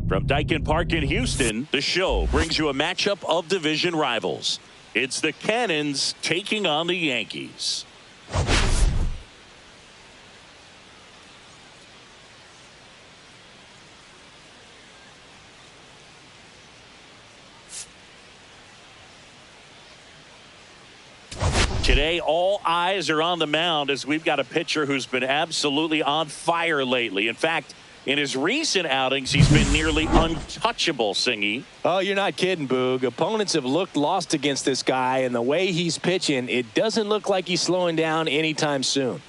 From Daikin Park in Houston, the show brings you a matchup of division rivals. It's the Cannons taking on the Yankees. Today, all eyes are on the mound as we've got a pitcher who's been absolutely on fire lately. In fact, in his recent outings, he's been nearly untouchable, Singy. Oh, you're not kidding, Boog. Opponents have looked lost against this guy, and the way he's pitching, it doesn't look like he's slowing down anytime soon.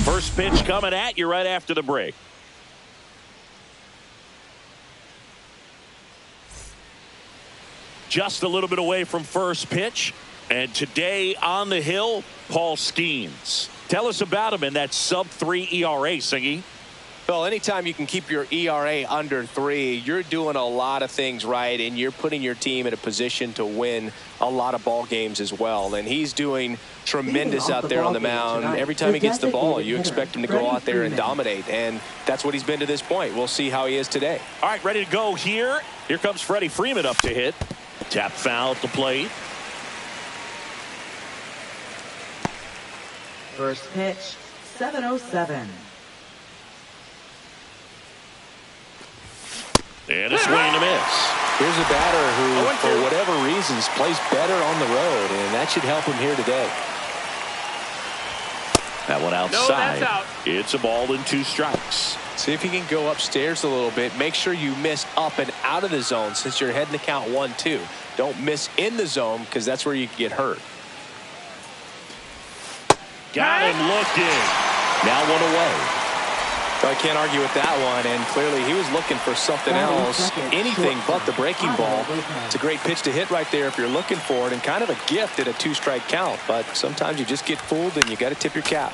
First pitch coming at you right after the break. Just a little bit away from first pitch. And today on the hill, Paul Skeens. Tell us about him in that sub-3 ERA, Singy. Well, anytime you can keep your ERA under 3, you're doing a lot of things right, and you're putting your team in a position to win a lot of ball games as well. And he's doing tremendous out there on the mound. Every time he gets the ball, you expect him to go out there and dominate, and that's what he's been to this point. We'll see how he is today. All right, ready to go here. Here comes Freddie Freeman up to hit. Tap foul at the plate. First pitch, 7:07. And a swing and a miss. Here's a batter who, for whatever reasons, plays better on the road, and that should help him here today. That one outside. No, that's out. It's a ball and 2 strikes. See if you can go upstairs a little bit. Make sure you miss up and out of the zone since you're heading to count 1-2. Don't miss in the zone because that's where you can get hurt. Got him looking. Now one away. I can't argue with that one, and clearly he was looking for something else, anything but the breaking ball. It's a great pitch to hit right there if you're looking for it, and kind of a gift at a 2-strike count, but sometimes you just get fooled and you got to tip your cap.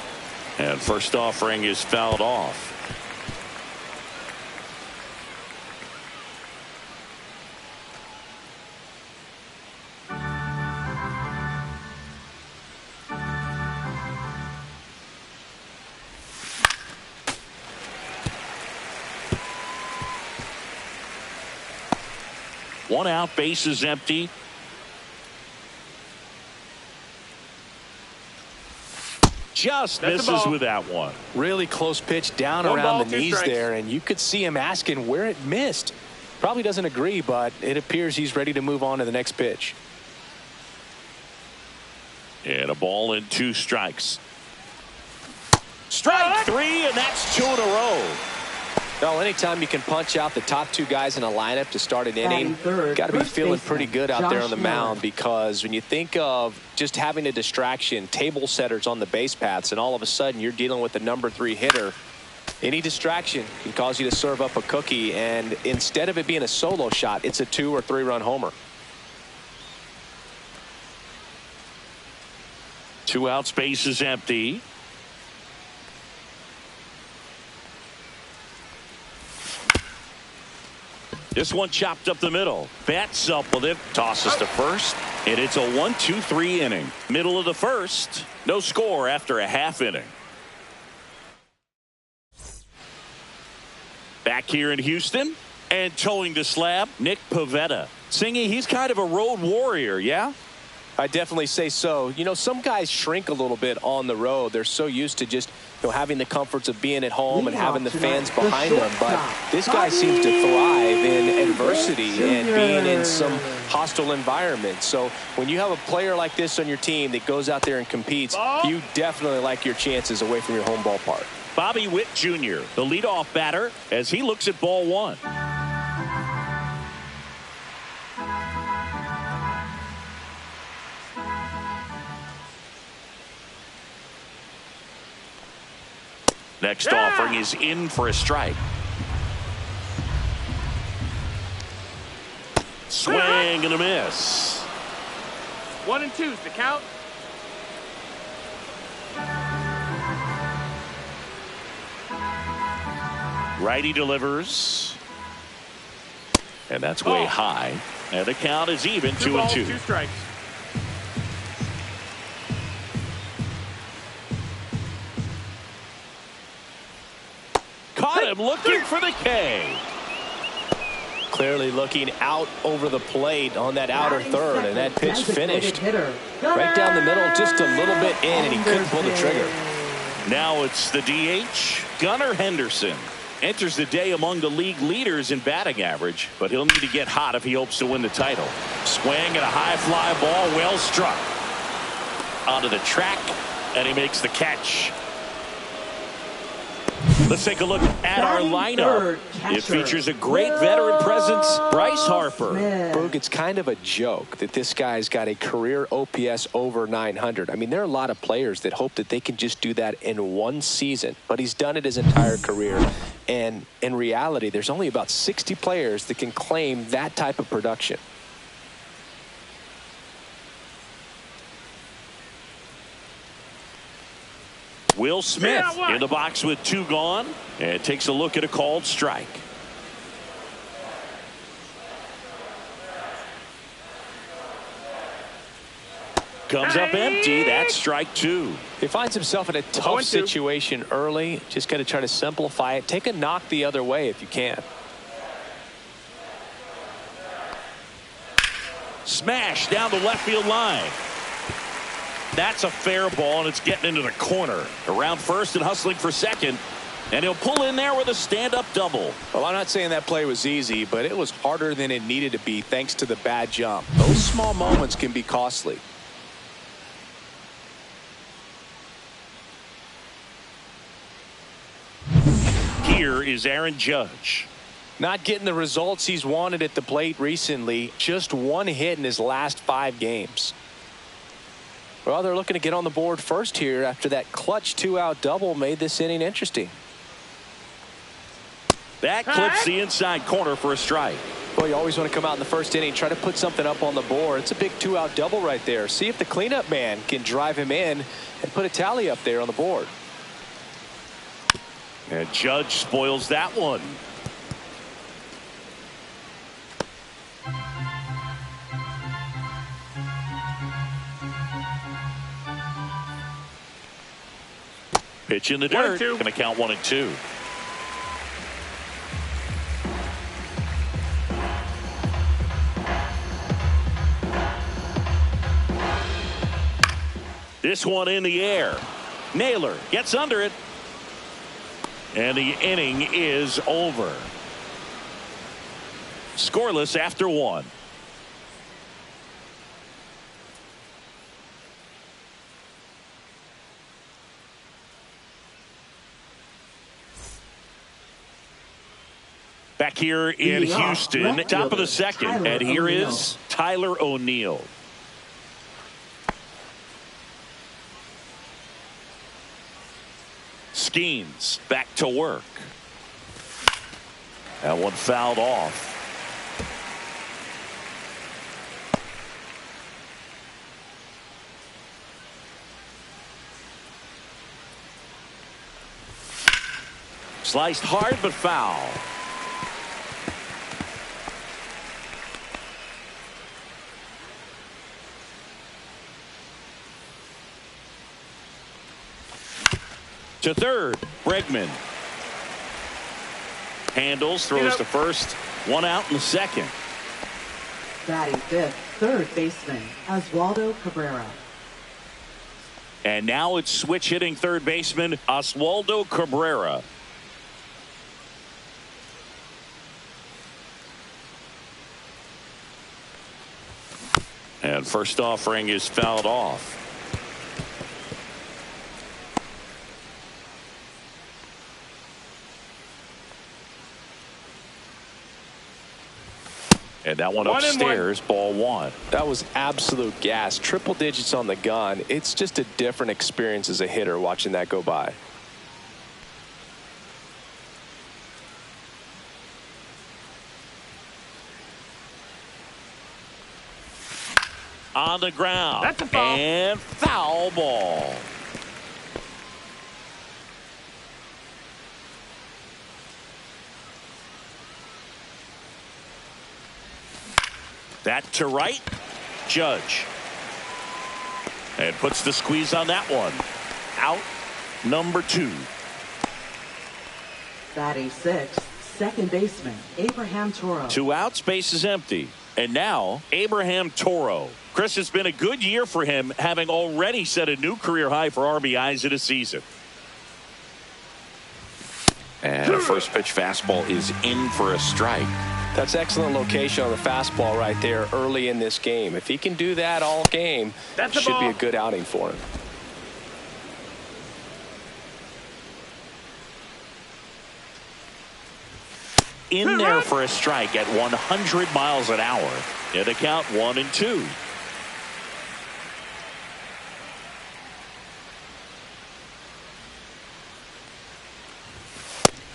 And first offering is fouled off. One out, base is empty. Just misses with that one. Really close pitch down around the knees there, and you could see him asking where it missed. Probably doesn't agree, but it appears he's ready to move on to the next pitch. And a ball and 2 strikes. Strike 3, and that's 2 in a row. Well, anytime you can punch out the top 2 guys in a lineup to start an inning, got to be feeling pretty good out there on the mound, because when you think of just having a distraction, table setters on the base paths, and all of a sudden you're dealing with the number 3 hitter, any distraction can cause you to serve up a cookie, and instead of it being a solo shot, it's a 2 or 3 run homer. 2 outs, base is empty. This one chopped up the middle. Bats up with it. Tosses to first. And it's a 1-2-3 inning. Middle of the first. No score after a half inning. Back here in Houston. And towing the slab, Nick Pivetta. Singy, he's kind of a road warrior, yeah? I definitely say so. You know, some guys shrink a little bit on the road. They're so used to just, you know, having the comforts of being at home and having the fans behind them. But this guy seems to thrive in adversity and being in some hostile environment. So when you have a player like this on your team that goes out there and competes, you definitely like your chances away from your home ballpark. Bobby Witt Jr., the leadoff batter, as he looks at ball 1. Next offering is in for a strike. Swing and a miss. 1 and 2's the count. Righty delivers. And that's way high. And the count is even, 2 and 2. 2 strikes. caught him looking for the K. Clearly looking out over the plate on that outer third, and that pitch finished right down the middle, just a little bit in, and he couldn't pull the trigger. Now it's the DH, Gunnar Henderson. Enters the day among the league leaders in batting average, but he'll need to get hot if he hopes to win the title. Swing and a high fly ball, well struck. Onto the track, and he makes the catch. Let's take a look at our lineup. It features a great veteran presence, Bryce Harper. Boog, it's kind of a joke that this guy's got a career OPS over 900. I mean, there are a lot of players that hope that they can just do that in one season, but he's done it his entire career. And in reality, there's only about 60 players that can claim that type of production. Will Smith in the box with 2 gone, and takes a look at a called strike. Comes up empty. That's strike 2. He finds himself in a tough situation early. Just got to try to simplify it. Take a knock the other way if you can. Smash down the left field line. That's a fair ball, and it's getting into the corner. Around first and hustling for second, and he'll pull in there with a stand-up double. Well, I'm not saying that play was easy, but it was harder than it needed to be thanks to the bad jump. Those small moments can be costly. Here is Aaron Judge. Not getting the results he's wanted at the plate recently. Just 1 hit in his last 5 games. Well, they're looking to get on the board first here after that clutch 2-out double made this inning interesting. That clips the inside corner for a strike. Well, you always want to come out in the first inning, try to put something up on the board. It's a big 2-out double right there. See if the cleanup man can drive him in and put a tally up there on the board. And Judge spoils that one. Pitch in the dirt. Going to count 1-2. This one in the air. Naylor gets under it. And the inning is over. Scoreless after 1. Back here in Houston, top of the second, and here is Tyler O'Neill. Skeens back to work. That one fouled off. Sliced hard but foul. To third, Bregman. Handles, throws to first, 1 out in the second. Batting fifth, third baseman, Oswaldo Cabrera. And now it's switch hitting third baseman, Oswaldo Cabrera. And first offering is fouled off. And that one upstairs, ball 1. That was absolute gas. Triple digits on the gun. It's just a different experience as a hitter watching that go by. On the ground. That's a foul. And foul ball. That to right. Judge. And puts the squeeze on that one. Out number 2. Batting sixth, second baseman, Abraham Toro. 2 outs, base is empty. And now, Abraham Toro. Chris, it's been a good year for him, having already set a new career high for RBIs in a season. And a first pitch fastball is in for a strike. That's excellent location on the fastball right there early in this game. If he can do that all game, that should be a good outing for him. In there for a strike at 100 miles an hour. In the count 1-2.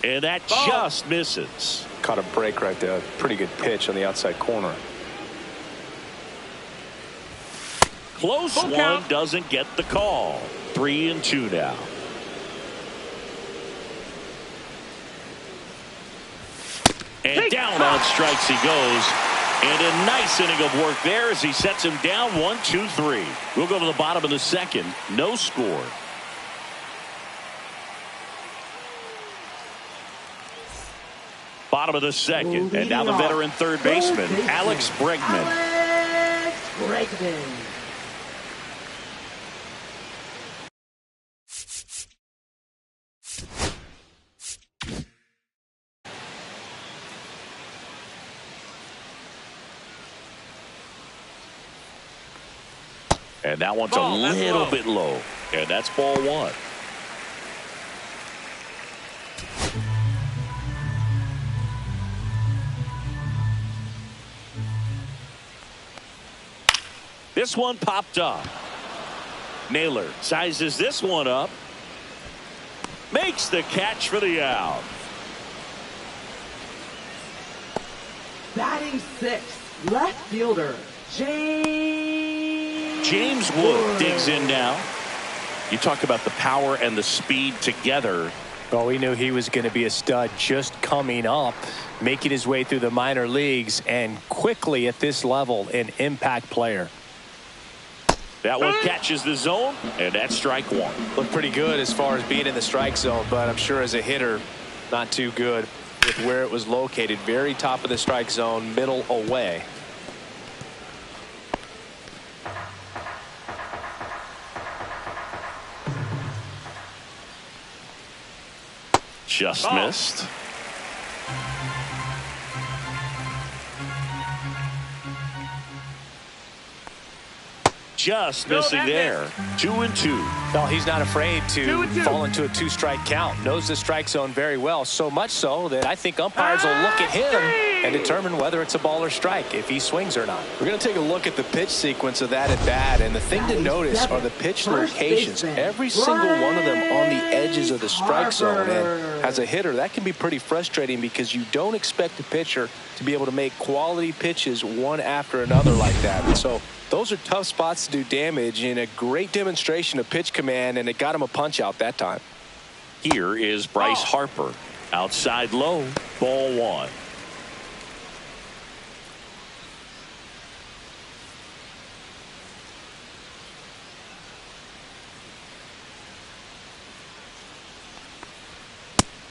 And that just misses. Caught a break right there. Pretty good pitch on the outside corner. Close one, doesn't get the call. 3-2 now. And down on strikes he goes. And a nice inning of work there as he sets him down 1-2-3. We'll go to the bottom of the second. No score. Bottom of the second. And now the veteran third baseman, Alex Bregman. Alex Bregman. And that one's a little bit low. And that's ball one. This one popped up. Naylor sizes this one up. Makes the catch for the out. Batting sixth, left fielder, James Wood digs in now. You talk about the power and the speed together. Well, we knew he was going to be a stud just coming up, making his way through the minor leagues, and quickly at this level, an impact player. That one catches the zone, and that's strike one. Looked pretty good as far as being in the strike zone, but I'm sure as a hitter, not too good with where it was located. Very top of the strike zone, middle away. Just missed. Just missing there. 2-2. Well, he's not afraid to fall into a two-strike count. Knows the strike zone very well, so much so that I think umpires will look at him and determine whether it's a ball or strike, if he swings or not. We're going to take a look at the pitch sequence of that at bat, and the thing to notice are the pitch locations. Every single one of them on the edges of the strike zone. And as a hitter, that can be pretty frustrating because you don't expect a pitcher to be able to make quality pitches one after another like that. And so those are tough spots to do damage, and a great demonstration of pitch command, and it got him a punch out that time. Here is Bryce Harper. Outside low, ball one.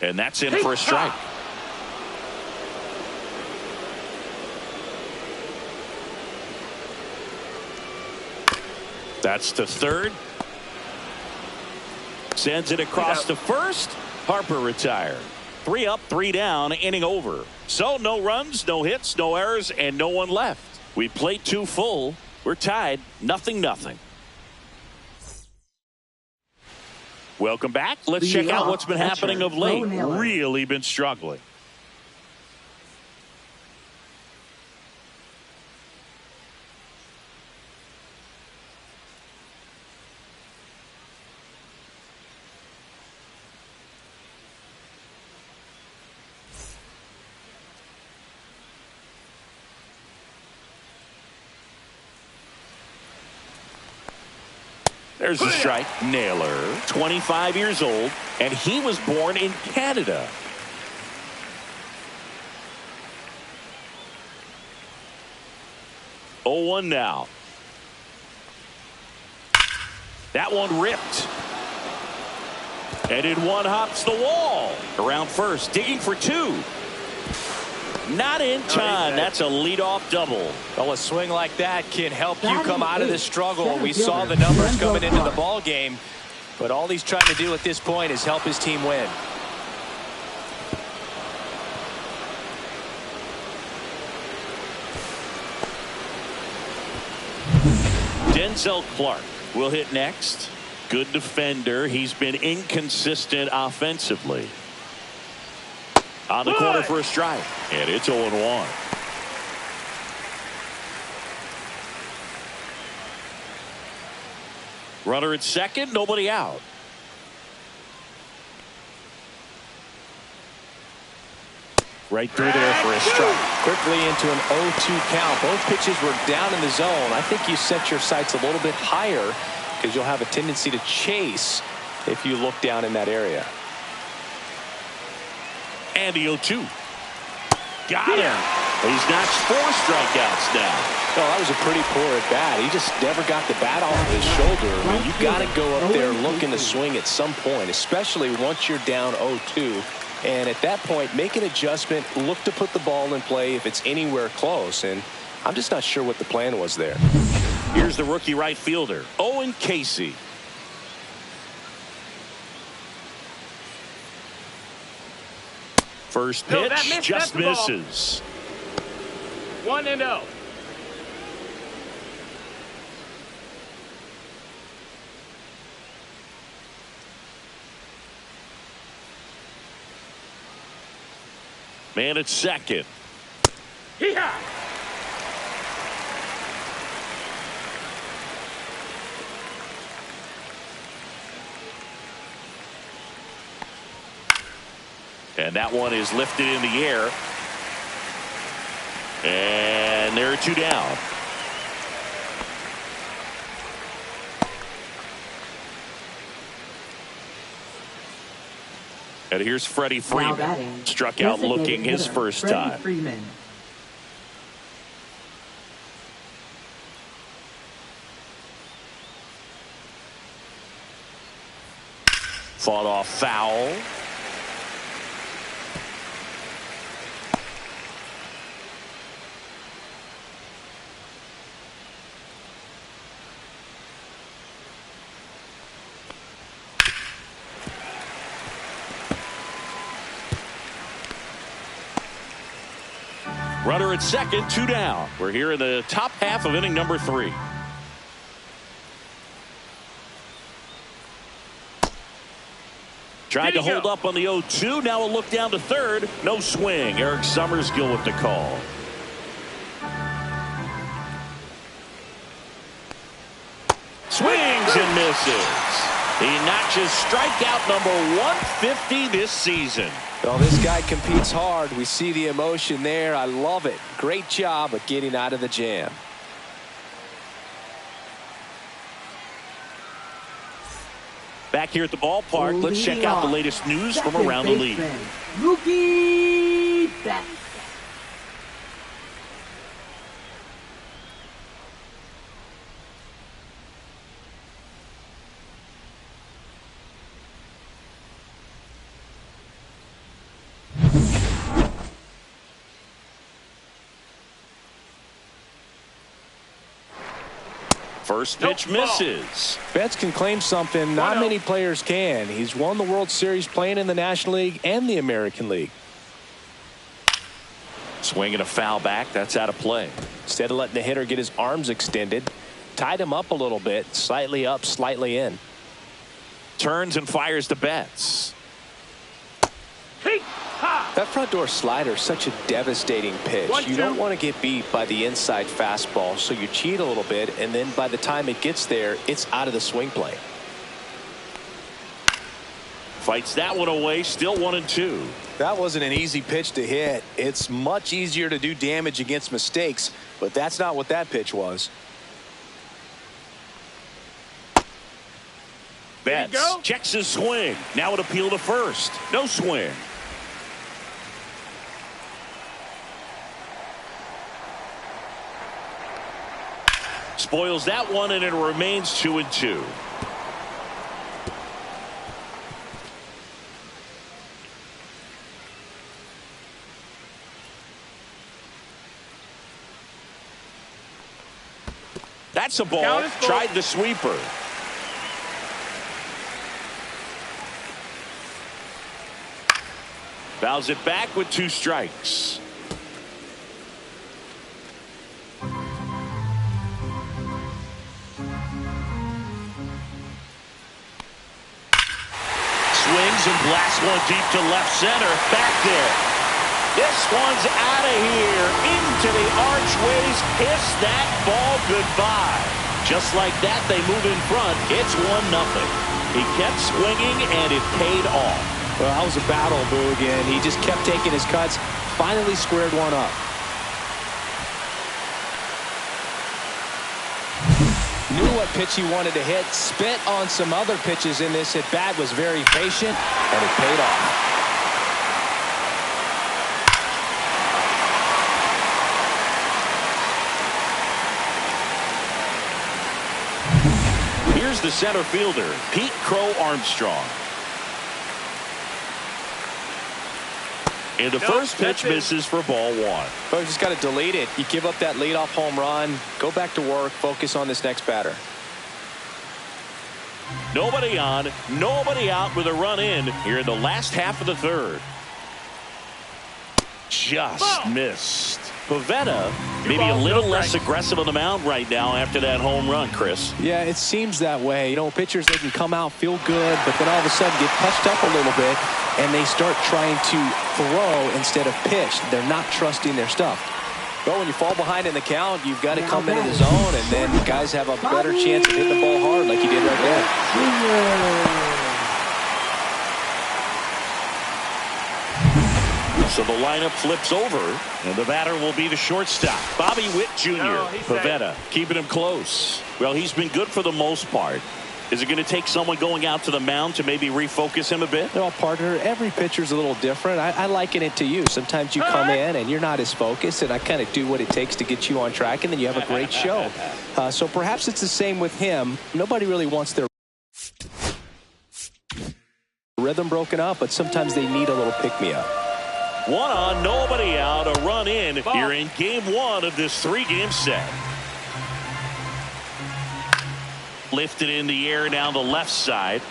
And that's in for a strike. That's to third. Sends it across to first. Harper retired. 3 up, 3 down, inning over. So no runs, no hits, no errors, and no one left. We played 2 full. We're tied, 0-0. Welcome back. Let's check out what's been happening of late. Really been struggling. There's a strike. Naylor, 25 years old, and he was born in Canada. Oh, 1 now. That one ripped. And in one hops the wall. Around first, digging for two. Not in time. That's a leadoff double. Well, a swing like that can help you come out of this struggle. We saw the numbers coming into the ball game, but all he's trying to do at this point is help his team win. Denzel Clark will hit next. Good defender. He's been inconsistent offensively. On the corner for a strike. And it's 0-1. Runner at second. Nobody out. Right through there for a strike. Quickly into an 0-2 count. Both pitches were down in the zone. I think you set your sights a little bit higher because you'll have a tendency to chase if you look down in that area. And the 0-2. Got him. He's notched 4 strikeouts now. Oh, that was a pretty poor at bat. He just never got the bat off of his shoulder. I mean, you got to go up there looking to swing at some point, especially once you're down 0-2. And at that point, make an adjustment, look to put the ball in play if it's anywhere close. And I'm just not sure what the plan was there. Here's the rookie right fielder, Owen Casey. First pitch just misses. 1-0. Man at second. Hee-haw! And that one is lifted in the air. And there are 2 down. And here's Freddie Freeman. Struck out looking his first time. Fought off foul. Runner at second, 2 down. We're here in the top half of inning number 3. Tried to hold up on the 0-2. Now a look down to third. No swing. Eric Summersgill with the call. Swings and misses. He notches strikeout number 150 this season. Well, this guy competes hard. We see the emotion there. I love it. Great job of getting out of the jam. Back here at the ballpark, let's check out the latest news from around the league. Mookie Betts. First pitch misses. Betts can claim something not many players can. He's won the World Series playing in the National League and the American League. Swinging a foul back. That's out of play. Instead of letting the hitter get his arms extended, tied him up a little bit, slightly up, slightly in. Turns and fires to Betts. That front door slider is such a devastating pitch. You don't want to get beat by the inside fastball, so you cheat a little bit, and then by the time it gets there, it's out of the swing plane. Fights that one away, still 1-2. That wasn't an easy pitch to hit. It's much easier to do damage against mistakes, but that's not what that pitch was. Betts checks his swing. Now an appeal to first. No swing. Spoils that one, and it remains 2-2. That's a ball. Tried the sweeper. Fouls it back with 2 strikes. Swings and blasts one deep to left center. Back there. This one's out of here. Into the archways. Kiss that ball goodbye. Just like that, they move in front. It's 1-0. He kept swinging, and it paid off. Well, that was a battle, Boog, and he just kept taking his cuts. Finally squared one up. Knew what pitch he wanted to hit. Spit on some other pitches in this at bat. Was very patient, and it paid off. Here's the center fielder, Pete Crow Armstrong. And the first pitch misses for ball 1. Well, you just got to delete it. You give up that leadoff home run. Go back to work. Focus on this next batter. Nobody on, nobody out with a run in here in the last half of the 3rd. Just missed. Pivetta maybe a little less aggressive on the mound right now after that home run, Chris. Yeah, it seems that way. You know, pitchers, they can come out, feel good, but then all of a sudden get punched up a little bit, and they start trying to throw instead of pitch. They're not trusting their stuff. Well, when you fall behind in the count, you've got to come into the zone, and then guys have a better chance of hitting the ball hard like you did right there. So the lineup flips over, and the batter will be the shortstop, Bobby Witt Jr. Pivetta keeping him close. Well, he's been good for the most part. Is it going to take someone going out to the mound to maybe refocus him a bit? Well, partner, every pitcher's a little different. I liken it to you. Sometimes you come in and you're not as focused, and I kind of do what it takes to get you on track, and then you have a great show. So perhaps it's the same with him. Nobody really wants their rhythm broken up, but sometimes they need a little pick-me-up. 1 on, nobody out, a run in. You're in game 1 of this 3-game set. Lifted in the air down the left side.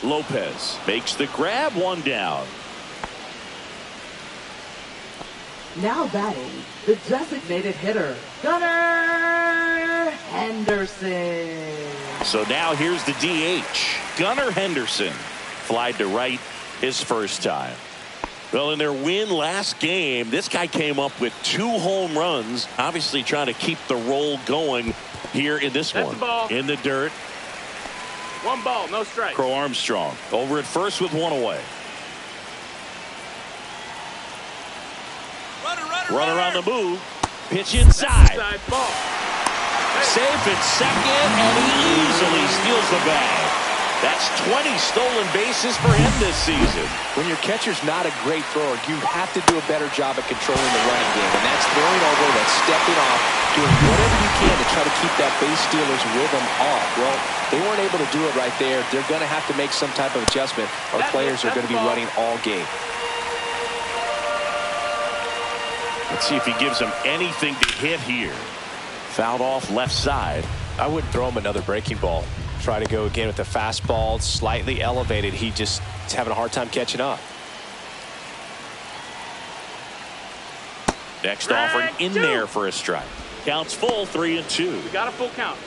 Lopez makes the grab, 1 down. Now batting, the designated hitter, Gunnar Henderson. So now here's the DH, Gunnar Henderson. Flied to right his first time. Well, in their win last game, this guy came up with 2 home runs, obviously trying to keep the roll going here in this one. In the dirt. 1 ball, no strike. Crow Armstrong over at first with 1 away. Runner on the move. Pitch inside. Ball. Safe at second, and he easily steals the bag. That's 20 stolen bases for him this season. When your catcher's not a great thrower, you have to do a better job at controlling the running game. And that's throwing over, that's stepping off, doing whatever you can to try to keep that base stealer's rhythm off. Well, they weren't able to do it right there. They're going to have to make some type of adjustment. Our players are going to be running all game. Let's see if he gives him anything to hit here. Fouled off left side. I wouldn't throw him another breaking ball. Try to go again with the fastball, slightly elevated. He just is having a hard time catching up. Next offering in there for a strike. Counts full, 3-2. We got a full count.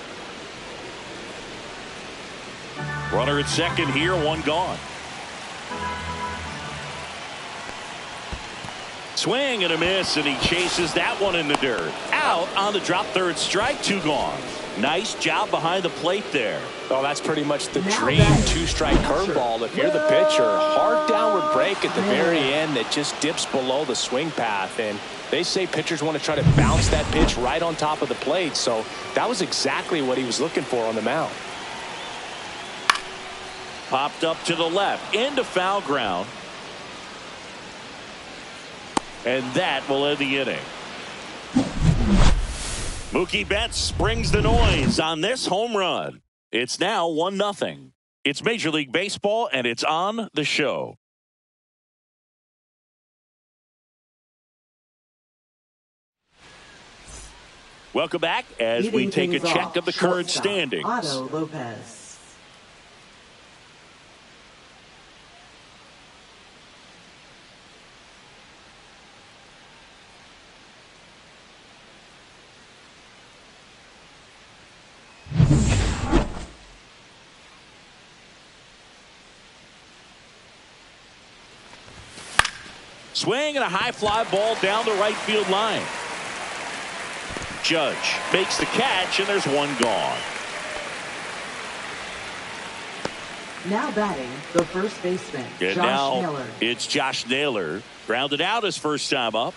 Runner at second here, 1 gone. Swing and a miss, and he chases that one in the dirt. Out on the drop, 3rd strike, 2 gone. Nice job behind the plate there. Oh, that's pretty much the dream 2-strike curveball. If you're the pitcher, hard downward break at the very end that just dips below the swing path. And they say pitchers want to try to bounce that pitch right on top of the plate. So that was exactly what he was looking for on the mound. Popped up to the left, into foul ground. And that will end the inning. Mookie Betts brings the noise on this home run. It's now 1-0. It's Major League Baseball, and it's on the show. Welcome back as we take a check of the current standings. Otto Lopez. Swing and a high fly ball down the right field line. Judge makes the catch, and there's one gone. Now batting, the first baseman, And Josh now Naylor. it's Josh Naylor. Grounded out his first time up.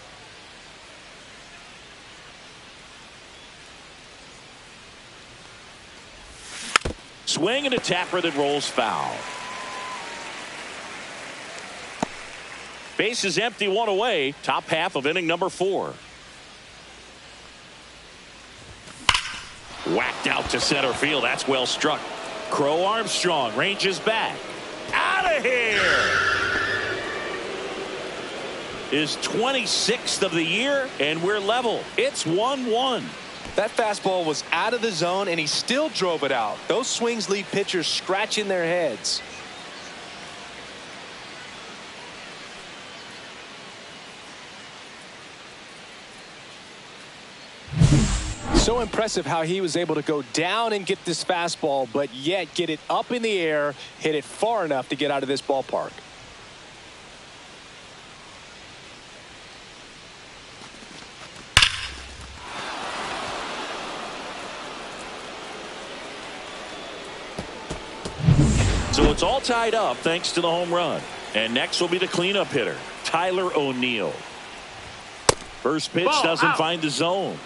Swing and a tapper that rolls foul. Base is empty, one away. Top half of inning number 4. Whacked out to center field. That's well struck. Crow Armstrong ranges back. Out of here. His 26th of the year, and we're level. It's 1-1. That fastball was out of the zone, and he still drove it out. Those swings leave pitchers scratching their heads. So impressive how he was able to go down and get this fastball, but yet get it up in the air, hit it far enough to get out of this ballpark. So it's all tied up thanks to the home run. And next will be the cleanup hitter, Tyler O'Neill. First pitch doesn't find the zone.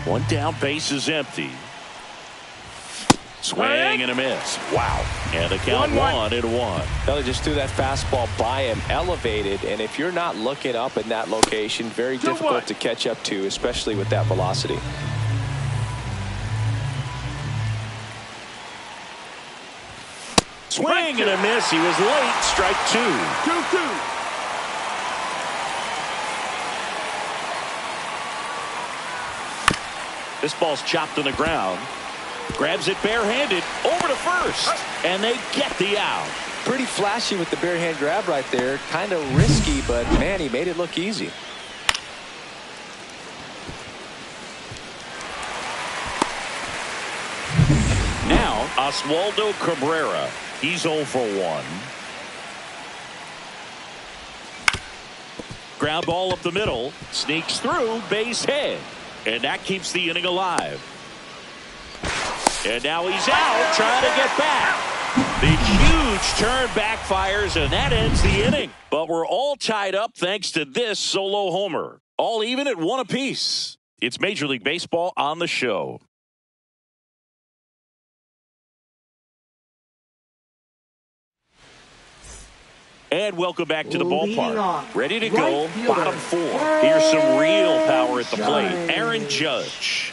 One down, base is empty. Swing and a miss. Wow. And the count 1-1. They just threw that fastball by him, elevated, and if you're not looking up in that location, very difficult to catch up to, especially with that velocity. Swing and a miss. He was late. Strike 2. 2-2. This ball's chopped on the ground. Grabs it barehanded over to first. And they get the out. Pretty flashy with the bare hand grab right there. Kind of risky, but man, he made it look easy. Now, Oswaldo Cabrera. He's 0 for 1. Ground ball up the middle. Sneaks through, base hit. And that keeps the inning alive. And now he's out trying to get back. The huge turn backfires, and that ends the inning. But we're all tied up thanks to this solo homer. All even at 1 apiece. It's Major League Baseball on the show. And welcome back to the ballpark. Ready to go, bottom 4. Here's some real power at the plate. Aaron Judge.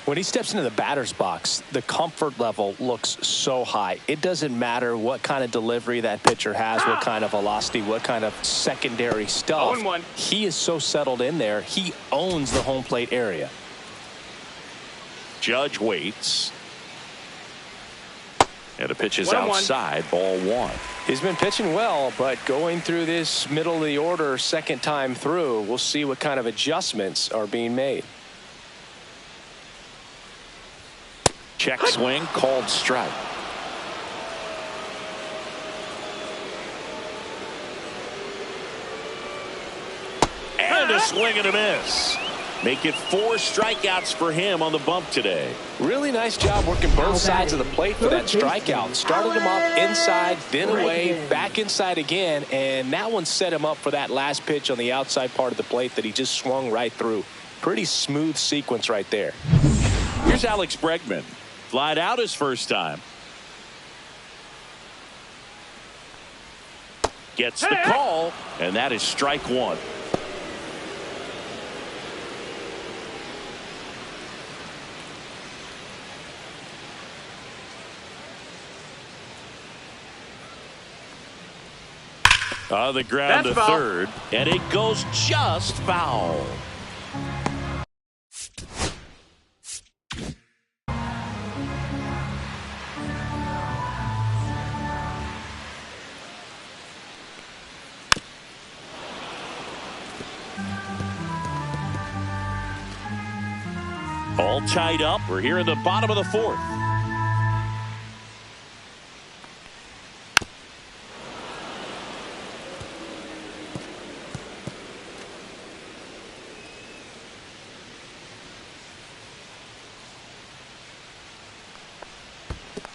When he steps into the batter's box, the comfort level looks so high. It doesn't matter what kind of delivery that pitcher has, what kind of velocity, what kind of secondary stuff. 0-1. He is so settled in there. He owns the home plate area. Judge waits. And the pitch is 1-1. outside, ball 1. He's been pitching well, but going through this middle of the order second time through, we'll see what kind of adjustments are being made. Check swing, called strike. And a swing and a miss. Make it 4 strikeouts for him on the bump today. Really nice job working both sides of the plate for that strikeout. Started him off inside, then away, back inside again, and that one set him up for that last pitch on the outside part of the plate that he just swung right through. Pretty smooth sequence right there. Here's Alex Bregman. Flied out his first time. Gets the call, and that is strike 1. On the ground to third, and it goes just foul. All tied up. We're here in the bottom of the fourth.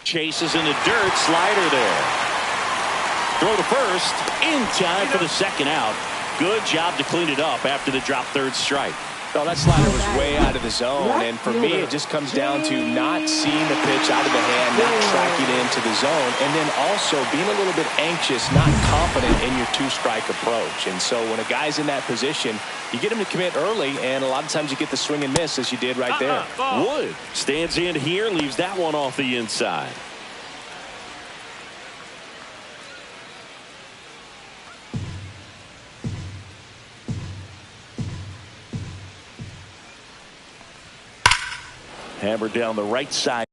Chases in the dirt. Slider there. Throw to first. In time for the second out. Good job to clean it up after the drop third strike. No, that slider was way out of the zone, and for me, it just comes down to not seeing the pitch out of the hand, not tracking it into the zone, and then also being a little bit anxious, not confident in your two-strike approach. And so when a guy's in that position, you get him to commit early, and a lot of times you get the swing and miss, as you did right there. Wood stands in here, leaves that one off the inside. Hammered down the right side,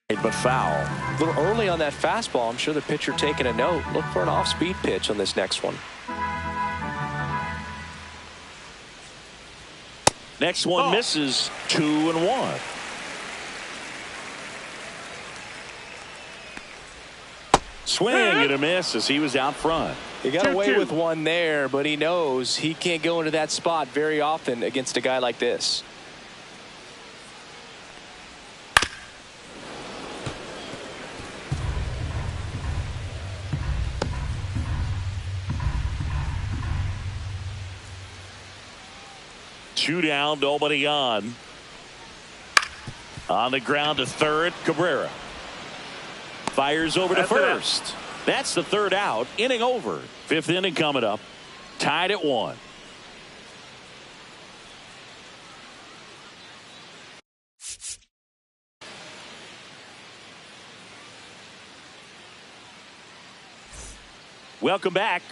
but foul. A little early on that fastball. I'm sure the pitcher taking a note. Look for an off-speed pitch on this next one. Next one misses. 2-1. Swing and a miss as he was out front. He got away with one there, but he knows he can't go into that spot very often against a guy like this. Two down, nobody on. On the ground to third, Cabrera. Fires over to first. That's the third out. Inning over. Fifth inning coming up. Tied at 1. Welcome back.